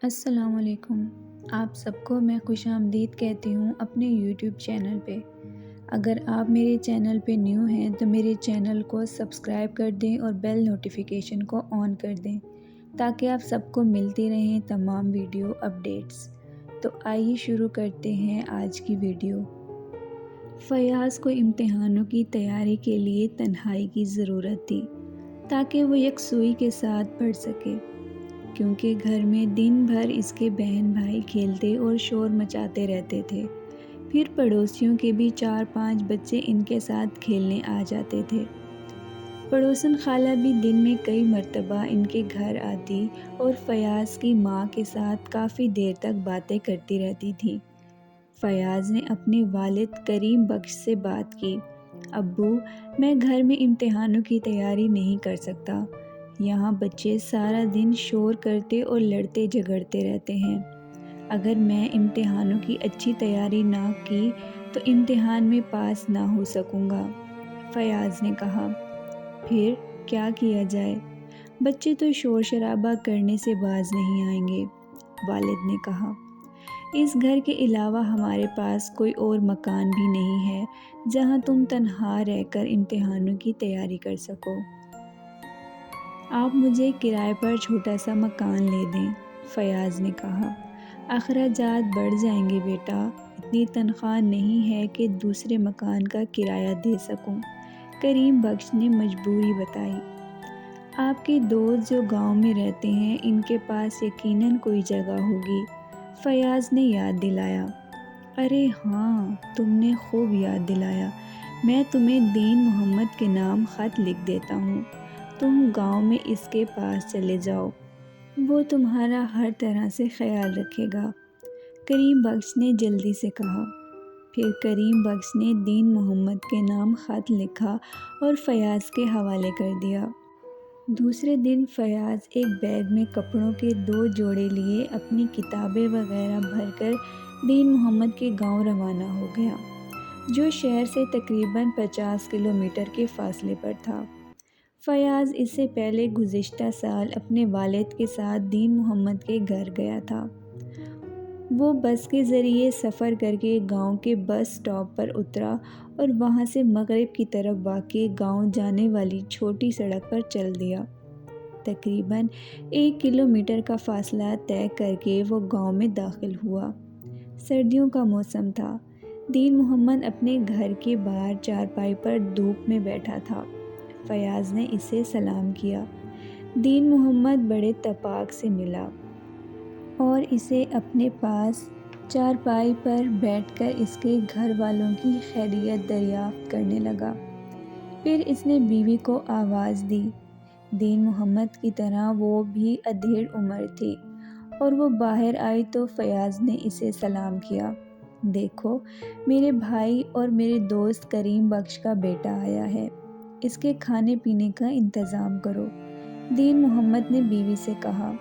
السلام علیکم۔ آپ سب کو میں خوش آمدید کہتی ہوں اپنے یوٹیوب چینل پہ۔ اگر آپ میرے چینل پہ نیو ہیں تو میرے چینل کو سبسکرائب کر دیں اور بیل نوٹیفیکیشن کو آن کر دیں تاکہ آپ سب کو ملتی رہیں تمام ویڈیو اپڈیٹس۔ تو آئیے شروع کرتے ہیں آج کی ویڈیو۔ فیاض کو امتحانوں کی تیاری کے لیے تنہائی کی ضرورت تھی تاکہ وہ یکسوئی کے ساتھ پڑھ سکے، کیونکہ گھر میں دن بھر اس کے بہن بھائی کھیلتے اور شور مچاتے رہتے تھے۔ پھر پڑوسیوں کے بھی 4-5 بچے ان کے ساتھ کھیلنے آ جاتے تھے۔ پڑوسن خالہ بھی دن میں کئی مرتبہ ان کے گھر آتی اور فیاض کی ماں کے ساتھ کافی دیر تک باتیں کرتی رہتی تھی۔ فیاض نے اپنے والد کریم بخش سے بات کی، ابو میں گھر میں امتحانوں کی تیاری نہیں کر سکتا، یہاں بچے سارا دن شور کرتے اور لڑتے جھگڑتے رہتے ہیں، اگر میں امتحانوں کی اچھی تیاری نہ کی تو امتحان میں پاس نہ ہو سکوں گا۔ فیاض نے کہا، پھر کیا کیا جائے؟ بچے تو شور شرابہ کرنے سے باز نہیں آئیں گے۔ والد نے کہا، اس گھر کے علاوہ ہمارے پاس کوئی اور مکان بھی نہیں ہے جہاں تم تنہا رہ کر امتحانوں کی تیاری کر سکو۔ آپ مجھے کرائے پر چھوٹا سا مکان لے دیں۔ فیاض نے کہا، اخراجات بڑھ جائیں گے بیٹا، اتنی تنخواہ نہیں ہے کہ دوسرے مکان کا کرایہ دے سکوں۔ کریم بخش نے مجبوری بتائی۔ آپ کے دوست جو گاؤں میں رہتے ہیں ان کے پاس یقیناً کوئی جگہ ہوگی، فیاض نے یاد دلایا۔ ارے ہاں، تم نے خوب یاد دلایا، میں تمہیں دین محمد کے نام خط لکھ دیتا ہوں، تم گاؤں میں اس کے پاس چلے جاؤ، وہ تمہارا ہر طرح سے خیال رکھے گا۔ کریم بخش نے جلدی سے کہا۔ پھر کریم بخش نے دین محمد کے نام خط لکھا اور فیاض کے حوالے کر دیا۔ دوسرے دن فیاض ایک بیگ میں کپڑوں کے 2 جوڑے لیے اپنی کتابیں وغیرہ بھر کر دین محمد کے گاؤں روانہ ہو گیا، جو شہر سے تقریباً 50 کلومیٹر کے فاصلے پر تھا۔ فیاض اس سے پہلے گزشتہ سال اپنے والد کے ساتھ دین محمد کے گھر گیا تھا۔ وہ بس کے ذریعے سفر کر کے گاؤں کے بس سٹاپ پر اترا اور وہاں سے مغرب کی طرف واقع گاؤں جانے والی چھوٹی سڑک پر چل دیا۔ تقریباً 1 کلومیٹر کا فاصلہ طے کر کے وہ گاؤں میں داخل ہوا۔ سردیوں کا موسم تھا۔ دین محمد اپنے گھر کے باہر چارپائی پر دھوپ میں بیٹھا تھا۔ فیاض نے اسے سلام کیا۔ دین محمد بڑے اتفاق سے ملا اور اسے اپنے پاس چارپائی پر بیٹھ کر اس کے گھر والوں کی خیریت دریافت کرنے لگا۔ پھر اس نے بیوی کو آواز دی۔ دین محمد کی طرح وہ بھی ادھیڑ عمر تھی اور وہ باہر آئی تو فیاض نے اسے سلام کیا۔ دیکھو، میرے بھائی اور میرے دوست کریم بخش کا بیٹا آیا ہے، اس کے کھانے پینے کا انتظام کرو، دین محمد نے بیوی سے کہا۔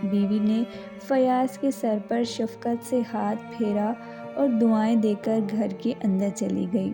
بیوی نے فیاض کے سر پر شفقت سے ہاتھ پھیرا اور دعائیں دے کر گھر کے اندر چلی گئی۔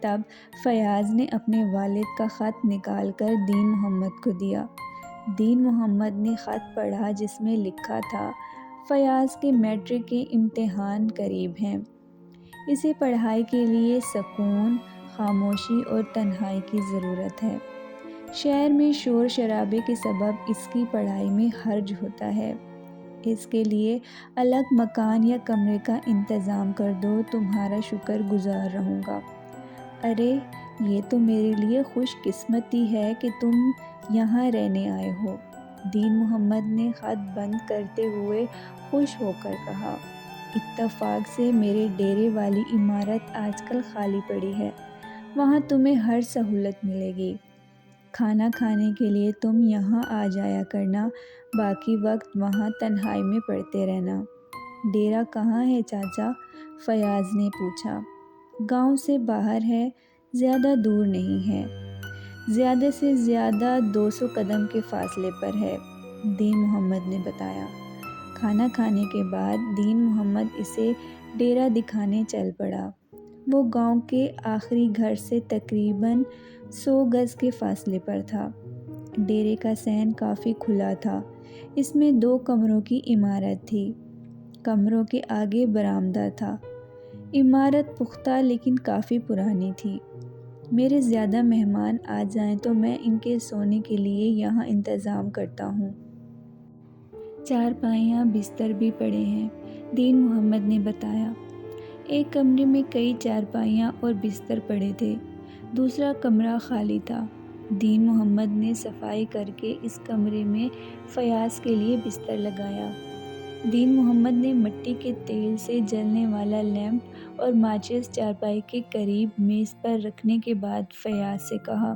تب فیاض نے اپنے والد کا خط نکال کر دین محمد کو دیا۔ دین محمد نے خط پڑھا جس میں لکھا تھا، فیاض کے میٹرک کے امتحان قریب ہیں، اسے پڑھائی کے لیے سکون، خاموشی اور تنہائی کی ضرورت ہے، شہر میں شور شرابے کے سبب اس کی پڑھائی میں حرج ہوتا ہے، اس کے لیے الگ مکان یا کمرے کا انتظام کر دو، تمہارا شکر گزار رہوں گا۔ ارے یہ تو میرے لیے خوش قسمتی ہے کہ تم یہاں رہنے آئے ہو، دین محمد نے خط بند کرتے ہوئے خوش ہو کر کہا۔ اتفاق سے میرے ڈیرے والی عمارت آج کل خالی پڑی ہے، وہاں تمہیں ہر سہولت ملے گی، کھانا کھانے کے لیے تم یہاں آ جایا کرنا، باقی وقت وہاں تنہائی میں پڑھتے رہنا۔ ڈیرا کہاں ہے چاچا؟ فیاض نے پوچھا۔ گاؤں سے باہر ہے، زیادہ دور نہیں ہے، زیادہ سے زیادہ 200 قدم کے فاصلے پر ہے، دین محمد نے بتایا۔ کھانا کھانے کے بعد دین محمد اسے ڈیرا دکھانے چل پڑا۔ وہ گاؤں کے آخری گھر سے تقریباً 100 گز کے فاصلے پر تھا۔ ڈیرے کا صحن کافی کھلا تھا، اس میں 2 کمروں کی عمارت تھی۔ کمروں کے آگے برآمدہ تھا۔ عمارت پختہ لیکن کافی پرانی تھی۔ میرے زیادہ مہمان آ جائیں تو میں ان کے سونے کے لیے یہاں انتظام کرتا ہوں۔ چارپائیاں بستر بھی پڑے ہیں، دین محمد نے بتایا۔ ایک کمرے میں کئی چارپائیاں اور بستر پڑے تھے، دوسرا کمرہ خالی تھا۔ دین محمد نے صفائی کر کے اس کمرے میں فیاض کے لیے بستر لگایا۔ دین محمد نے مٹی کے تیل سے جلنے والا لیمپ اور ماچس چارپائی کے قریب میز پر رکھنے کے بعد فیاض سے کہا،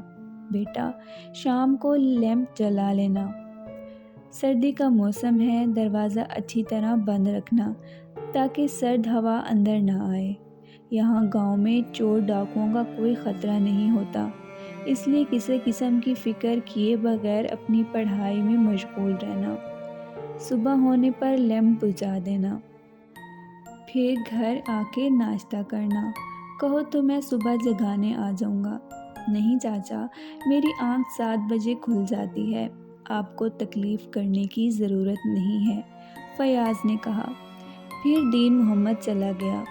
بیٹا شام کو لیمپ جلا لینا۔ سردی کا موسم ہے، دروازہ اچھی طرح بند رکھنا تاکہ سرد ہوا اندر نہ آئے۔ یہاں گاؤں میں چور ڈاکوؤں کا کوئی خطرہ نہیں ہوتا، اس لیے کسی قسم کی فکر کیے بغیر اپنی پڑھائی میں مشغول رہنا۔ صبح ہونے پر لیمپ بجھا دینا، پھر گھر آ کے ناشتہ کرنا۔ کہو تو میں صبح جگانے آ جاؤں گا۔ نہیں چاچا، میری آنکھ 7 بجے کھل جاتی ہے، آپ کو تکلیف کرنے کی ضرورت نہیں ہے، فیاض نے کہا۔ پھر دین محمد چلا گیا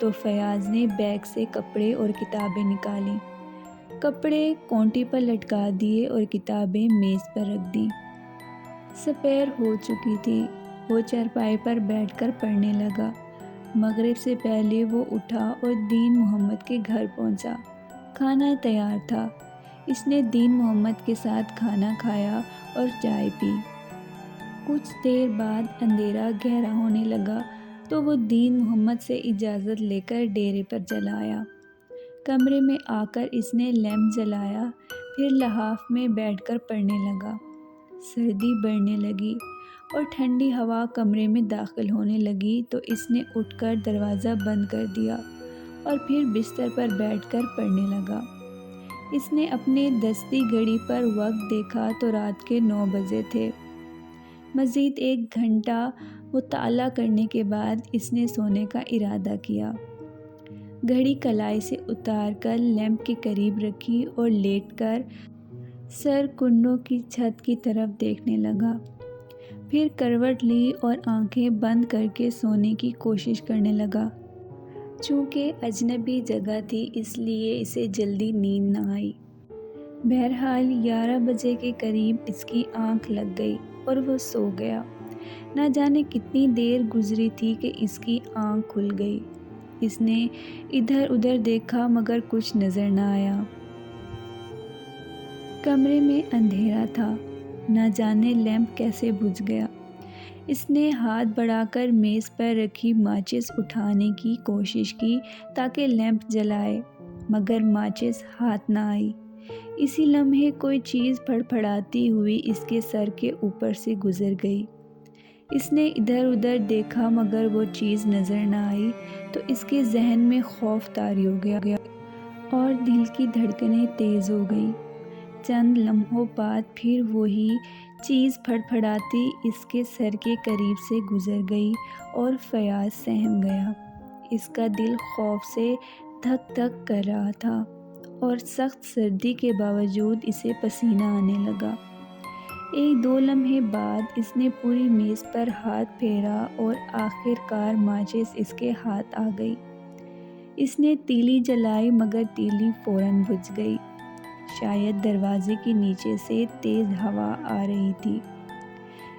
تو فیاض نے بیگ سے کپڑے اور کتابیں نکالیں۔ کپڑے کونٹی پر لٹکا دیے اور کتابیں میز پر رکھ دیں۔ سپہر ہو چکی تھی، وہ چارپائی پر بیٹھ کر پڑھنے لگا۔ مغرب سے پہلے وہ اٹھا اور دین محمد کے گھر پہنچا۔ کھانا تیار تھا۔ اس نے دین محمد کے ساتھ کھانا کھایا اور چائے پی۔ کچھ دیر بعد اندھیرا گہرا ہونے لگا تو وہ دین محمد سے اجازت لے کر ڈیرے پر چلا آیا۔ کمرے میں آ کر اس نے لیمپ جلایا، پھر لحاف میں بیٹھ کر پڑھنے لگا۔ سردی بڑھنے لگی اور ٹھنڈی ہوا کمرے میں داخل ہونے لگی تو اس نے اٹھ کر دروازہ بند کر دیا اور پھر بستر پر بیٹھ کر پڑھنے لگا۔ اس نے اپنے دستی گھڑی پر وقت دیکھا تو رات کے 9 بجے تھے۔ مزید 1 گھنٹہ مطالعہ کرنے کے بعد اس نے سونے کا ارادہ کیا۔ گھڑی کلائی سے اتار کر لیمپ کے قریب رکھی اور لیٹ کر سر کنڈوں کی چھت کی طرف دیکھنے لگا۔ پھر کروٹ لی اور آنکھیں بند کر کے سونے کی کوشش کرنے لگا۔ چونکہ اجنبی جگہ تھی اس لیے اسے جلدی نیند نہ آئی۔ بہرحال 11 بجے کے قریب اس کی آنکھ لگ گئی اور وہ سو گیا۔ نہ جانے کتنی دیر گزری تھی کہ اس کی آنکھ کھل گئی۔ اس نے ادھر ادھر دیکھا مگر کچھ نظر نہ آیا۔ کمرے میں اندھیرا تھا، نہ جانے لیمپ کیسے بجھ گیا۔ اس نے ہاتھ بڑھا کر میز پر رکھی ماچس اٹھانے کی کوشش کی تاکہ لیمپ جلائے، مگر ماچس ہاتھ نہ آئی۔ اسی لمحے کوئی چیز پھڑپھڑاتی ہوئی اس کے سر کے اوپر سے گزر گئی۔ اس نے ادھر ادھر دیکھا مگر وہ چیز نظر نہ آئی تو اس کے ذہن میں خوف طاری ہو گیا اور دل کی دھڑکنیں تیز ہو گئیں۔ چند لمحوں بعد پھر وہی چیز پھڑپھڑاتی اس کے سر کے قریب سے گزر گئی اور فیاض سہم گیا۔ اس کا دل خوف سے دھک دھک کر رہا تھا اور سخت سردی کے باوجود اسے پسینہ آنے لگا۔ 1-2 لمحے بعد اس نے پوری میز پر ہاتھ پھیرا اور آخر کار ماچس اس کے ہاتھ آ گئی۔ اس نے تیلی جلائی مگر تیلی فوراً بجھ گئی۔ شاید دروازے کے نیچے سے تیز ہوا آ رہی تھی۔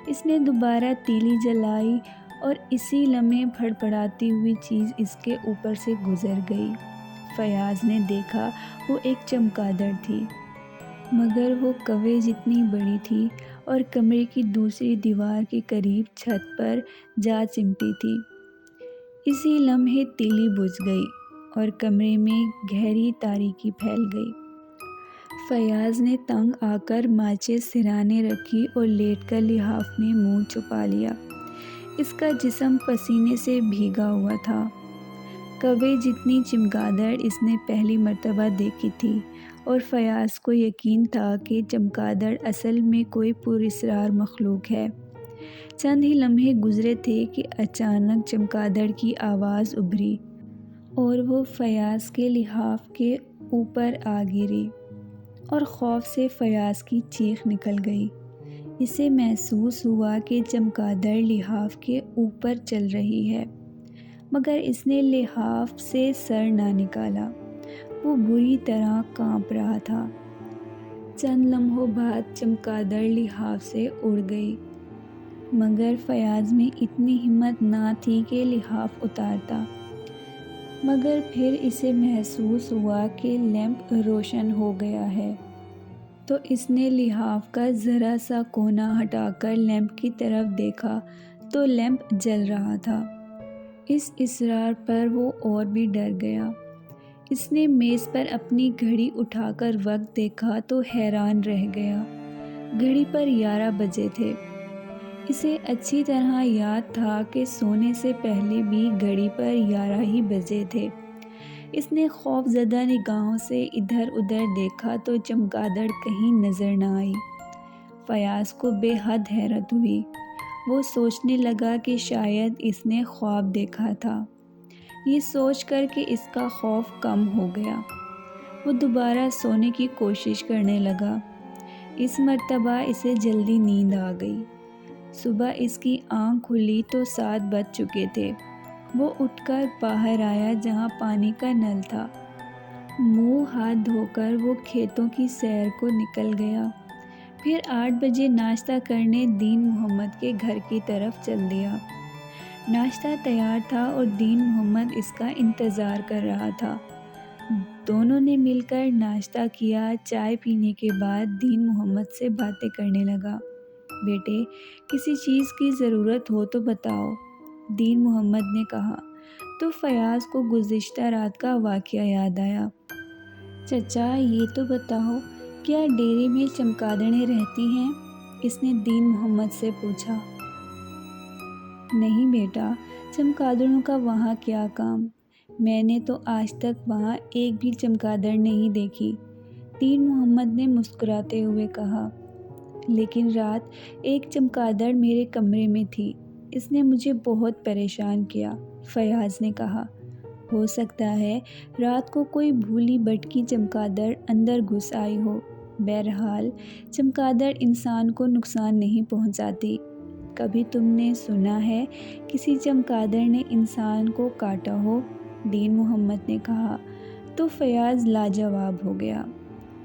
اس نے دوبارہ تیلی جلائی اور اسی لمحے پھڑپڑاتی ہوئی چیز اس کے اوپر سے گزر گئی۔ فیاض نے دیکھا وہ ایک چمگادڑ تھی، مگر وہ کوے جتنی بڑی تھی اور کمرے کی دوسری دیوار کے قریب چھت پر جا چمٹی تھی۔ اسی لمحے تیلی بجھ گئی اور کمرے میں گہری تاریکی پھیل گئی۔ فیاض نے تنگ آ کر ماچس سرانے رکھی اور لیٹ کر لحاف میں منہ چھپا لیا۔ اس کا جسم پسینے سے بھیگا ہوا تھا۔ کوے جتنی چمگادڑ اس نے پہلی مرتبہ دیکھی تھی اور فیاض کو یقین تھا کہ چمگادڑ اصل میں کوئی پراسرار مخلوق ہے۔ چند ہی لمحے گزرے تھے کہ اچانک چمگادڑ کی آواز ابھری اور وہ فیاض کے لحاف کے اوپر آ گری اور خوف سے فیاض کی چیخ نکل گئی۔ اسے محسوس ہوا کہ چمگادڑ لحاف کے اوپر چل رہی ہے، مگر اس نے لحاف سے سر نہ نکالا۔ وہ بری طرح کانپ رہا تھا۔ چند لمحوں بعد چمگادڑ لحاف سے اڑ گئی، مگر فیاض میں اتنی ہمت نہ تھی کہ لحاف اتارتا۔ مگر پھر اسے محسوس ہوا کہ لیمپ روشن ہو گیا ہے، تو اس نے لحاف کا ذرا سا کونا ہٹا کر لیمپ کی طرف دیکھا تو لیمپ جل رہا تھا۔ اس اصرار پر وہ اور بھی ڈر گیا۔ اس نے میز پر اپنی گھڑی اٹھا کر وقت دیکھا تو حیران رہ گیا۔ گھڑی پر 11 بجے تھے۔ اسے اچھی طرح یاد تھا کہ سونے سے پہلے بھی گھڑی پر 11 ہی بجے تھے۔ اس نے خوف زدہ نگاہوں سے ادھر ادھر دیکھا تو چمگادڑ کہیں نظر نہ آئی۔ فیاض کو بے حد حیرت ہوئی۔ وہ سوچنے لگا کہ شاید اس نے خواب دیکھا تھا۔ یہ سوچ کر کہ اس کا خوف کم ہو گیا، وہ دوبارہ سونے کی کوشش کرنے لگا۔ اس مرتبہ اسے جلدی نیند آ گئی۔ صبح اس کی آنکھ کھلی تو 7 بج چکے تھے۔ وہ اٹھ کر باہر آیا جہاں پانی کا نل تھا۔ منہ ہاتھ دھو کر وہ کھیتوں کی سیر کو نکل گیا۔ پھر 8 بجے ناشتہ کرنے دین محمد کے گھر کی طرف چل دیا۔ ناشتہ تیار تھا اور دین محمد اس کا انتظار کر رہا تھا۔ دونوں نے مل کر ناشتہ کیا۔ چائے پینے کے بعد دین محمد سے باتیں کرنے لگا۔ بیٹے، کسی چیز کی ضرورت ہو تو بتاؤ، دین محمد نے کہا۔ تو فیاض کو گزشتہ رات کا واقعہ یاد آیا۔ چچا، یہ تو بتاؤ، کیا ڈیرے میں چمگادڑیں رہتی ہیں؟ اس نے دین محمد سے پوچھا۔ نہیں بیٹا، چمگادڑوں کا وہاں کیا کام؟ میں نے تو آج تک وہاں ایک بھی چمگادڑ نہیں دیکھی، دین محمد نے مسکراتے ہوئے کہا۔ لیکن رات ایک چمگادڑ میرے کمرے میں تھی، اس نے مجھے بہت پریشان کیا، فیاض نے کہا۔ ہو سکتا ہے رات کو کوئی بھولی بھٹکی چمگادڑ اندر گھس آئی ہو۔ بہرحال چمگادڑ انسان کو نقصان نہیں پہنچاتی۔ کبھی تم نے سنا ہے کسی چمگادڑ نے انسان کو کاٹا ہو؟ دین محمد نے کہا تو فیاض لاجواب ہو گیا۔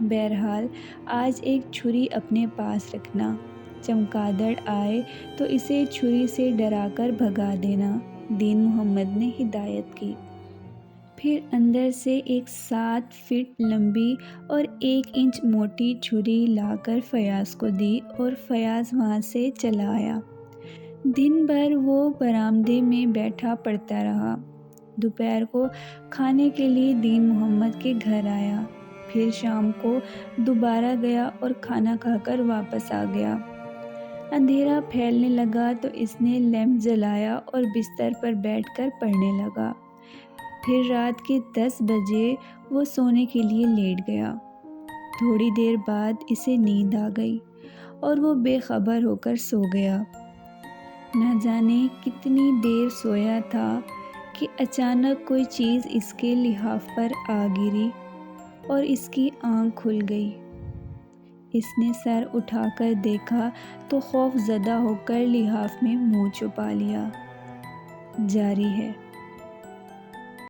بہرحال آج ایک چھری اپنے پاس رکھنا، چمگادڑ آئے تو اسے چھری سے ڈرا کر بھگا دینا، دین محمد نے ہدایت کی۔ پھر اندر سے ایک 7 فٹ لمبی اور 1 انچ موٹی چھری لا کر فیاض کو دی اور فیاض وہاں سے چلا آیا۔ دن بھر وہ برآمدے میں بیٹھا پڑھتا رہا۔ دوپہر کو کھانے کے لیے دین محمد کے گھر آیا، پھر شام کو دوبارہ گیا اور کھانا کھا کر واپس آ گیا۔ اندھیرا پھیلنے لگا تو اس نے لیمپ جلایا اور بستر پر بیٹھ کر پڑھنے لگا۔ پھر رات کے 10 بجے وہ سونے کے لیے لیٹ گیا۔ تھوڑی دیر بعد اسے نیند آ گئی اور وہ بے خبر ہو کر سو گیا۔ نہ جانے کتنی دیر سویا تھا کہ اچانک کوئی چیز اس کے لحاف پر آ گری اور اس کی آنکھ کھل گئی۔ اس نے سر اٹھا کر دیکھا تو خوف زدہ ہو کر لحاف میں منہ چھپا لیا۔ جاری ہے۔